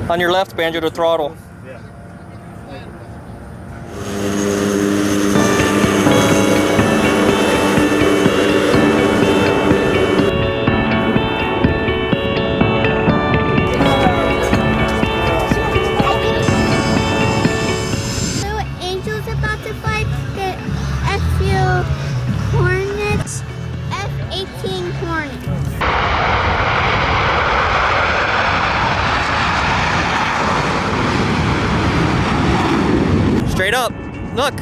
On your left, Banjo, to throttle. Yeah. Angel's about to fly the F2 Hornets, F18 Hornets. Straight up. Look.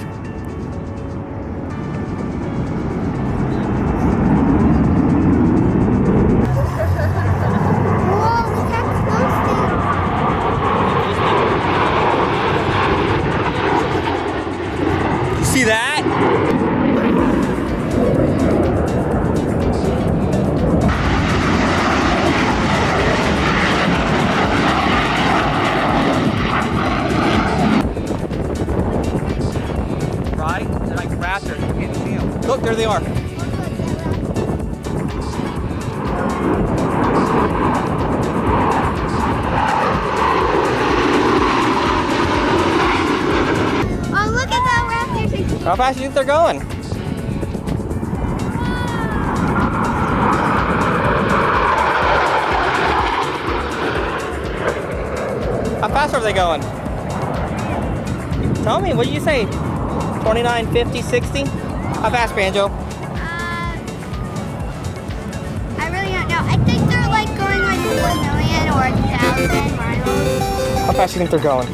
Whoa, look how close they are. You see that? Right? They're like raptors. You can't see them. Look, there they are. Oh, look at that raptors. How fast do you think they're going? How fast are they going? Tell me, what did you say? 29, 50, 60? How fast, Banjo? I really don't know. I think they're like going like 1 million or 1,000 miles. How fast do you think they're going?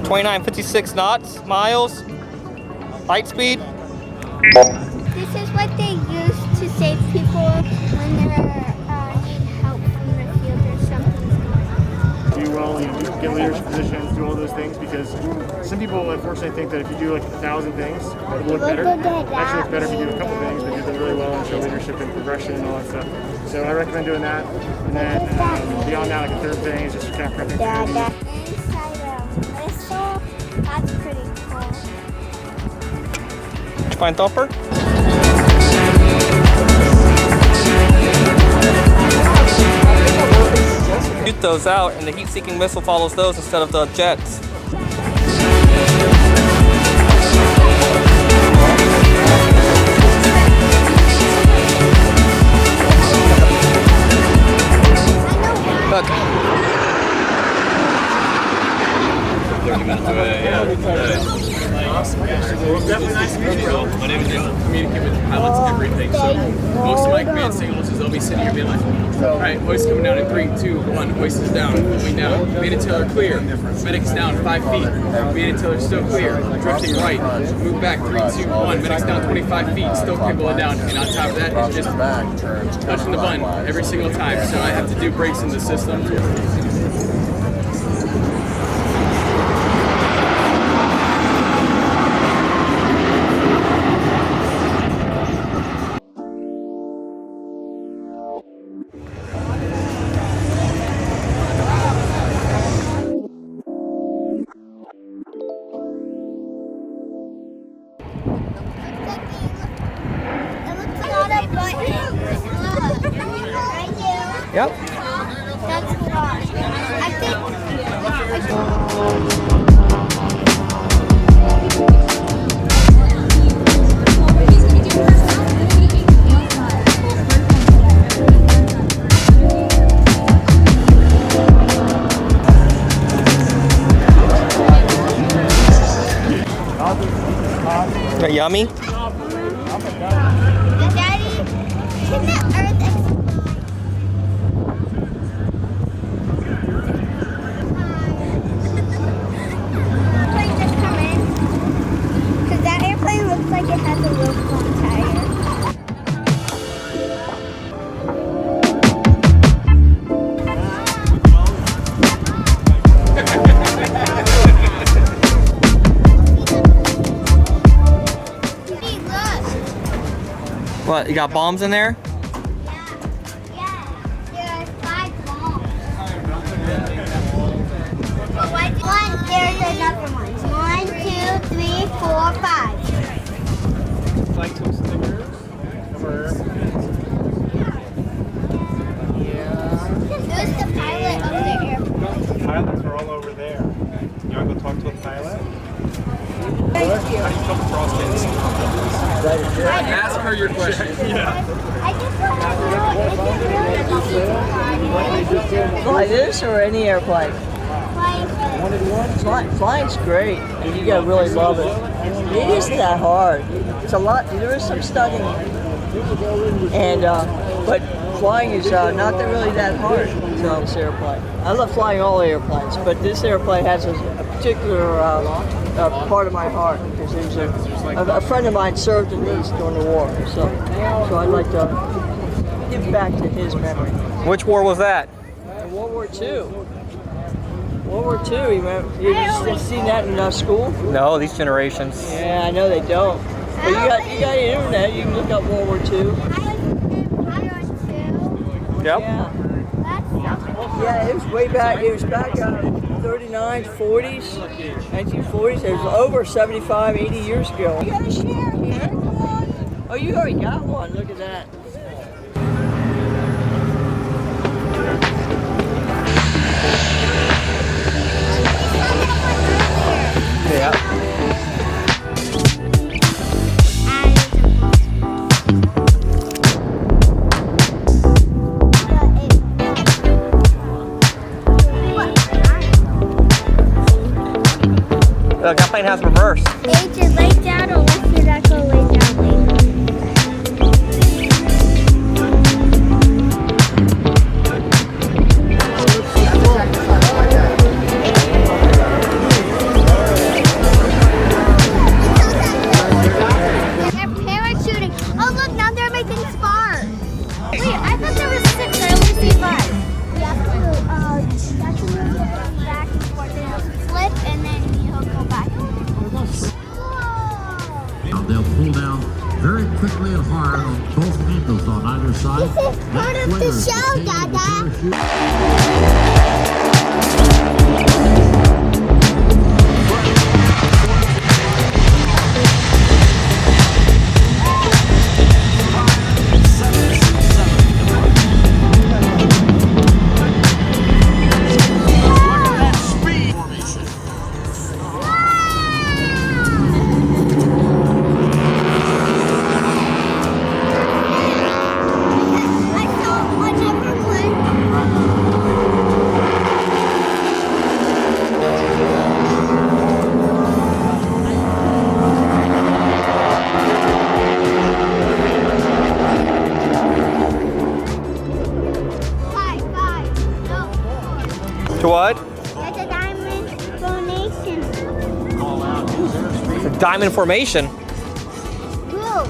$29.56. 29, 56 knots, miles, light speed. This is what they use to save people when they're need help from the field or something's going on. Do well and you get leadership positions, do all those things, because some people unfortunately think that if you do like 1,000 things, it'll look better. It actually looks better if you do a couple things, but you do them really well and show leadership and progression and all that stuff. So I recommend doing that. And then beyond that, like a third thing is just kind of prepping for your Inside a missile, that's pretty cool. Did you find Thumper? Shoot those out, and the heat-seeking missile follows those instead of the jets. Look. 30 minutes away, yeah. Awesome. Well, it's definitely nice to meet you. My name is Jim. I communicate with pilots everything. So most of my command signals is they'll be sitting here being like, all right, hoist coming down in 3, 2, 1. Hoist is down, moving down. Main and tailor clear. Medic's down 5 feet. Main and tailor still clear. Drifting right. Move back 3, 2, 1. Medic's down 25 feet. Still cabling down. And on top of that, it's just touching the button every single time. So I have to do brakes in the system. Yep. That's a lot. I think. Is that yummy? Daddy, can the Earth explode? Plane just come in. Because that airplane looks like it has a real flat tire. What, you got bombs in there? Yeah. There are 5 bombs. But why one? There's another one. or 5. Like some stickers. Who's the pilot of the airplane? Pilots are all over there. You want to go talk to a pilot? Thank you. How do you come across this? Ask her your question. Yeah. I just want to know, is it really easy flying? Fly this or any airplane? Flying Flying's great, and you gotta really love it. It isn't that hard. It's a lot. There is some stunning, and but flying is not really that hard. So this airplane. I love flying all airplanes, but this airplane has a particular part of my heart because there's a friend of mine served in these during the war, so I'd like to give back to his memory. Which war was that? In World War II. World War II, you just seen that in school? No, these generations. Yeah, I know they don't. But you got the internet, you can look up World War II. Yep. Yeah, it was way back, it was back 39s, 40s, 1940s. It was over 75, 80 years ago. You got a share here, come on. Oh, you already got one, look at that. Yeah. Look, that plane has reverse. Agent, lay down or let's see that go lay down later. They're parachuting. Oh look, now they're making spars. Wait, I thought there was 6. I only see 5. You have to move it back and forth. They'll flip and then you'll go back. Now they'll pull down very quickly and hard on both handles on either side. This is part of the show, Dada. I saw another plane. Five. No, 4. To what? That's a diamond donation. It's a diamond formation. Cool.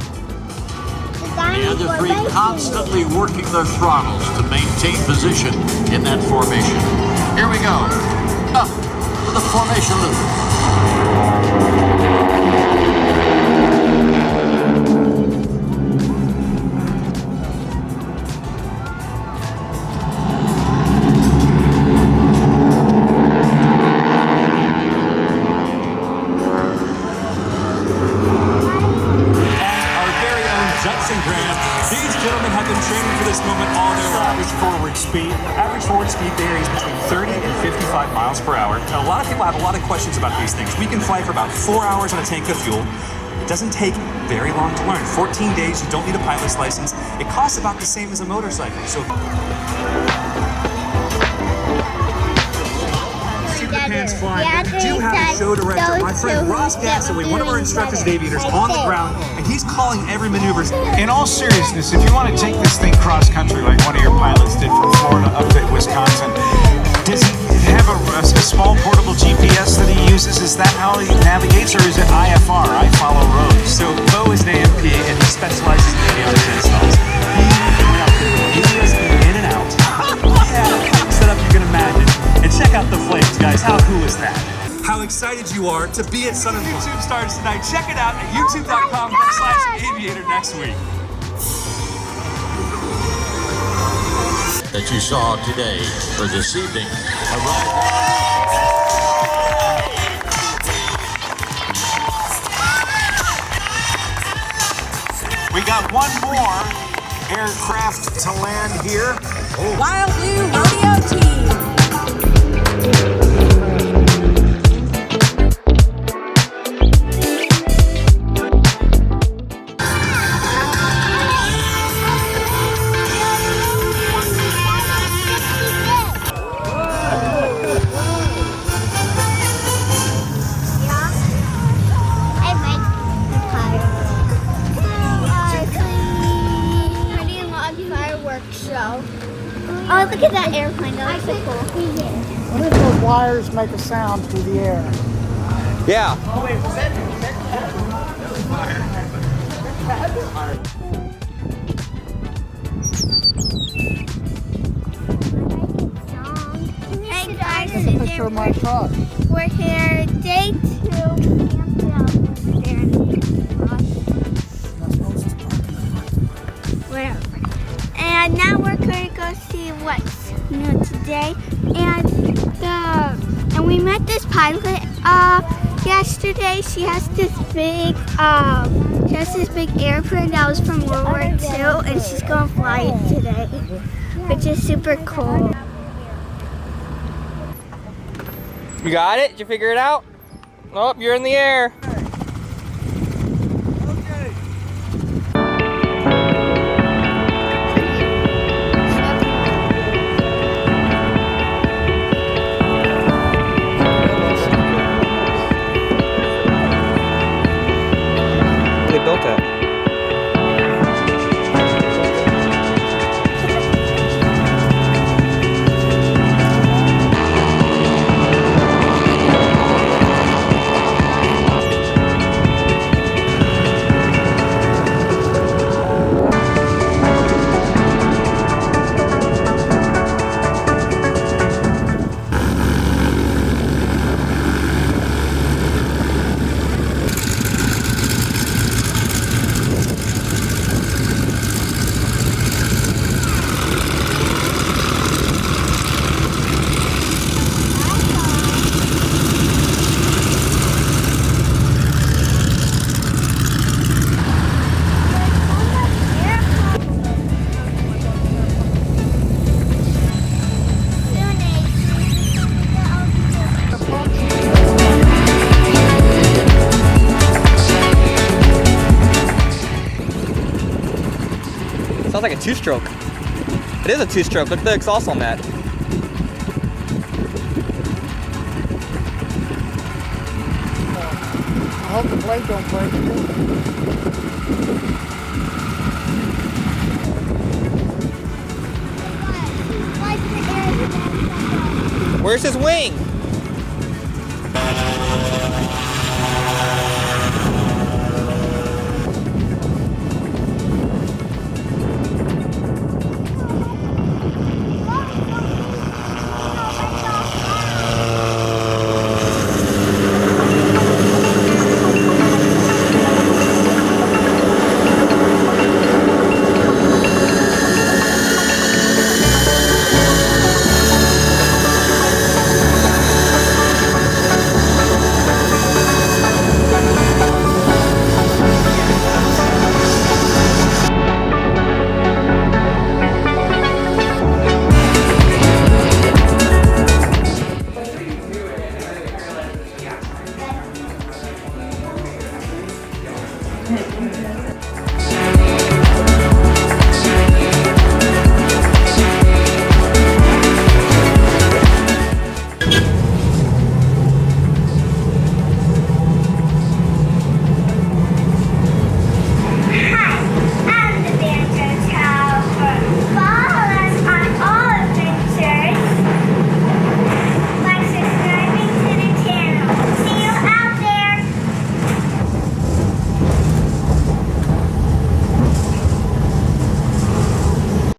The The diamond other three formation. constantly working their throttles to maintain position in that formation. Here we go. Up to the formation loop. Our very own Judson Graham. These gentlemen have been training for this moment all their lives. Average forward speed varies between 30 and 55 miles per hour. Now, a lot of people have a lot of questions about these things. We can fly for about 4 hours on a tank of fuel. It doesn't take very long to learn. 14 days, you don't need a pilot's license. It costs about the same as a motorcycle. So Super Pants Flying, Yeah, we do have a show director, my friend Ross Gassaway, one of our instructors and aviators on the ground, and he's calling every maneuver. In all seriousness, if you want to take this thing cross country like one of your pilots did from Florida up to Wisconsin, does he have a small portable GPS that he uses? Is that how he navigates, or is it IFR, I follow roads? So Bo is an AMP and he specializes in avionics installs. He went out there with USB in and out. He had a pack setup you can imagine. And check out the flames, guys. How cool is that? How excited you are to be at Sun and YouTube starts tonight. Check it out at youtube.com/aviator next week. That you saw today or this evening arrived. got one more aircraft to land here. Wild Blue Rodeo Team. Oh, look at that airplane. That looks so cool. What if those wires make a sound through the air? Yeah. Hey guys, That's a picture of my truck. we're here, day 2. Whatever. And now we're going to go see what's new today. And we met this pilot yesterday. She has this big airplane that was from World War II, and she's going to fly it today, which is super cool. You got it? Did you figure it out? Oh, you're in the air. They built it. Sounds like a two-stroke. It is a two-stroke. Look at the exhaust on that. I hope the blade don't break. Where's his wing?